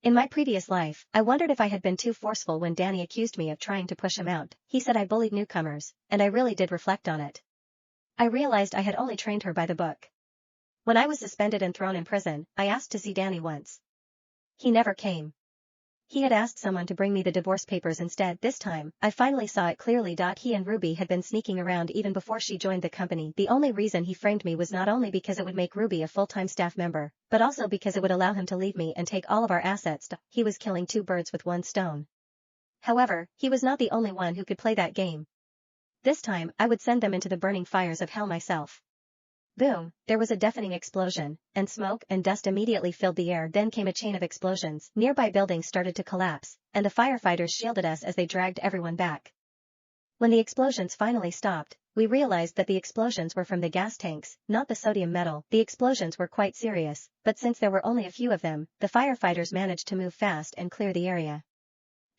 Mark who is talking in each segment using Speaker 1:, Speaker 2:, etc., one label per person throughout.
Speaker 1: In my previous life, I wondered if I had been too forceful when Danny accused me of trying to push him out. He said I bullied newcomers, and I really did reflect on it. I realized I had only trained her by the book. When I was suspended and thrown in prison, I asked to see Danny once. He never came. He had asked someone to bring me the divorce papers instead. This time, I finally saw it clearly. He and Ruby had been sneaking around even before she joined the company. The only reason he framed me was not only because it would make Ruby a full-time staff member, but also because it would allow him to leave me and take all of our assets. He was killing two birds with one stone. However, he was not the only one who could play that game. This time, I would send them into the burning fires of hell myself. Boom, there was a deafening explosion, and smoke and dust immediately filled the air. Then came a chain of explosions. Nearby buildings started to collapse, and the firefighters shielded us as they dragged everyone back. When the explosions finally stopped, we realized that the explosions were from the gas tanks, not the sodium metal. The explosions were quite serious, but since there were only a few of them, the firefighters managed to move fast and clear the area.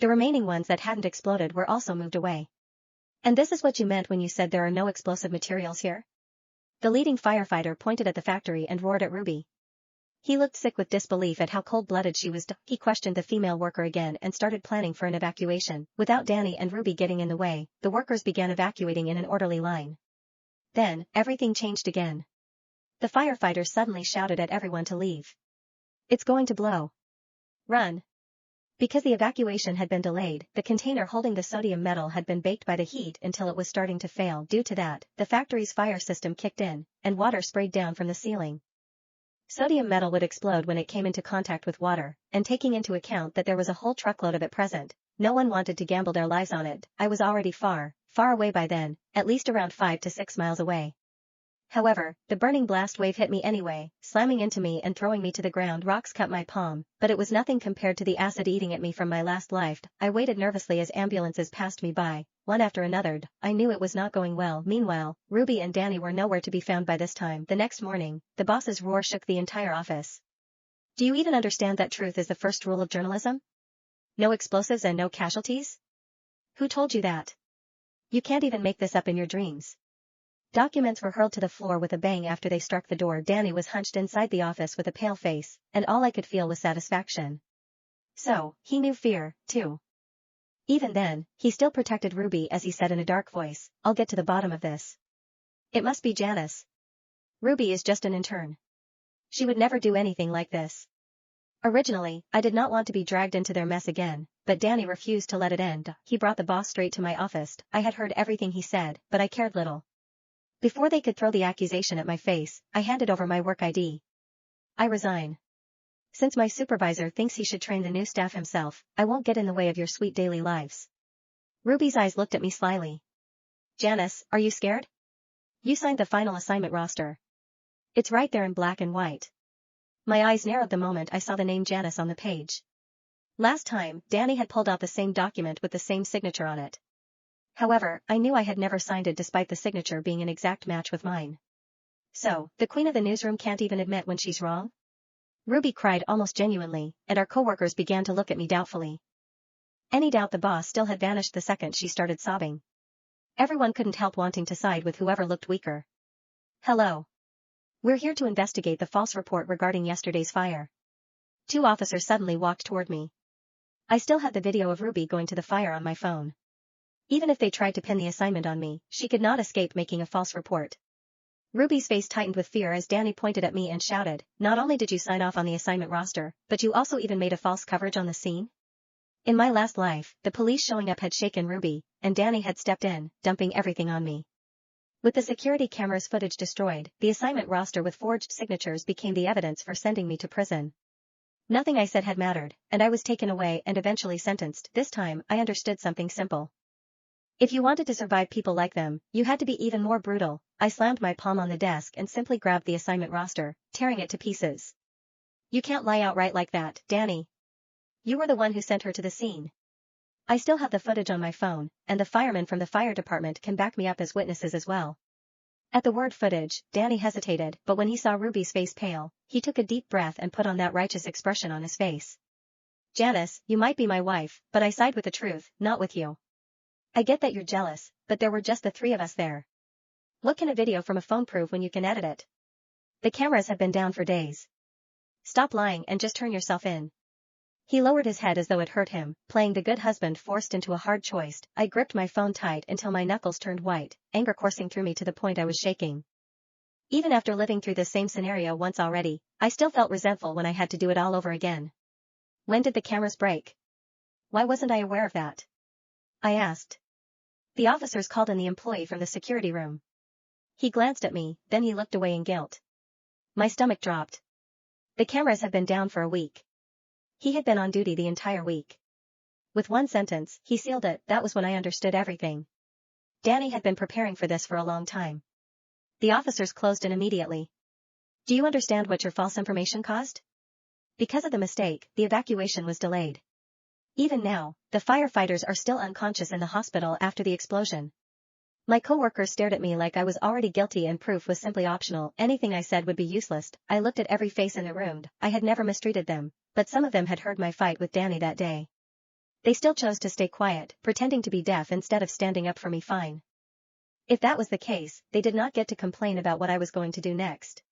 Speaker 1: The remaining ones that hadn't exploded were also moved away. And this is what you meant when you said there are no explosive materials here? The leading firefighter pointed at the factory and roared at Ruby. He looked sick with disbelief at how cold-blooded she was. He questioned the female worker again and started planning for an evacuation. Without Danny and Ruby getting in the way, the workers began evacuating in an orderly line. Then, everything changed again. The firefighters suddenly shouted at everyone to leave. It's going to blow. Run. Because the evacuation had been delayed, the container holding the sodium metal had been baked by the heat until it was starting to fail. Due to that, the factory's fire system kicked in, and water sprayed down from the ceiling. Sodium metal would explode when it came into contact with water, and taking into account that there was a whole truckload of it present, no one wanted to gamble their lives on it. I was already far away by then, at least around 5 to 6 miles away. However, the burning blast wave hit me anyway, slamming into me and throwing me to the ground. Rocks cut my palm, but it was nothing compared to the acid eating at me from my last life. I waited nervously as ambulances passed me by, one after another. I knew it was not going well. Meanwhile, Ruby and Danny were nowhere to be found by this time. The next morning, the boss's roar shook the entire office. Do you even understand that truth is the first rule of journalism? No explosives and no casualties? Who told you that? You can't even make this up in your dreams. Documents were hurled to the floor with a bang after they struck the door. Danny was hunched inside the office with a pale face, and all I could feel was satisfaction. So, he knew fear, too. Even then, he still protected Ruby as he said in a dark voice, I'll get to the bottom of this. It must be Janice. Ruby is just an intern. She would never do anything like this. Originally, I did not want to be dragged into their mess again, but Danny refused to let it end. He brought the boss straight to my office. I had heard everything he said, but I cared little. Before they could throw the accusation at my face, I handed over my work ID. I resign. Since my supervisor thinks he should train the new staff himself, I won't get in the way of your sweet daily lives. Ruby's eyes looked at me slyly. Janice, are you scared? You signed the final assignment roster. It's right there in black and white. My eyes narrowed the moment I saw the name Janice on the page. Last time, Danny had pulled out the same document with the same signature on it. However, I knew I had never signed it despite the signature being an exact match with mine. So, the queen of the newsroom can't even admit when she's wrong? Ruby cried almost genuinely, and our coworkers began to look at me doubtfully. Any doubt the boss still had vanished the second she started sobbing. Everyone couldn't help wanting to side with whoever looked weaker. Hello. We're here to investigate the false report regarding yesterday's fire. 2 officers suddenly walked toward me. I still had the video of Ruby going to the fire on my phone. Even if they tried to pin the assignment on me, she could not escape making a false report. Ruby's face tightened with fear as Danny pointed at me and shouted, not only did you sign off on the assignment roster, but you also even made a false coverage on the scene? In my last life, the police showing up had shaken Ruby, and Danny had stepped in, dumping everything on me. With the security camera's footage destroyed, the assignment roster with forged signatures became the evidence for sending me to prison. Nothing I said had mattered, and I was taken away and eventually sentenced. This time, I understood something simple. If you wanted to survive people like them, you had to be even more brutal. I slammed my palm on the desk and simply grabbed the assignment roster, tearing it to pieces. You can't lie outright like that, Danny. You were the one who sent her to the scene. I still have the footage on my phone, and the firemen from the fire department can back me up as witnesses as well. At the word footage, Danny hesitated, but when he saw Ruby's face pale, he took a deep breath and put on that righteous expression on his face. Janice, you might be my wife, but I side with the truth, not with you. I get that you're jealous, but there were just the 3 of us there. What can a video from a phone prove when you can edit it? The cameras have been down for days. Stop lying and just turn yourself in. He lowered his head as though it hurt him, playing the good husband forced into a hard choice. I gripped my phone tight until my knuckles turned white, anger coursing through me to the point I was shaking. Even after living through the same scenario once already, I still felt resentful when I had to do it all over again. When did the cameras break? Why wasn't I aware of that? I asked. The officers called in the employee from the security room. He glanced at me, then he looked away in guilt. My stomach dropped. The cameras had been down for a week. He had been on duty the entire week. With one sentence, he sealed it. That was when I understood everything. Danny had been preparing for this for a long time. The officers closed in immediately. Do you understand what your false information caused? Because of the mistake, the evacuation was delayed. Even now, the firefighters are still unconscious in the hospital after the explosion. My coworkers stared at me like I was already guilty and proof was simply optional. Anything I said would be useless. I looked at every face in the room. I had never mistreated them, but some of them had heard my fight with Danny that day. They still chose to stay quiet, pretending to be deaf instead of standing up for me. Fine. If that was the case, they did not get to complain about what I was going to do next.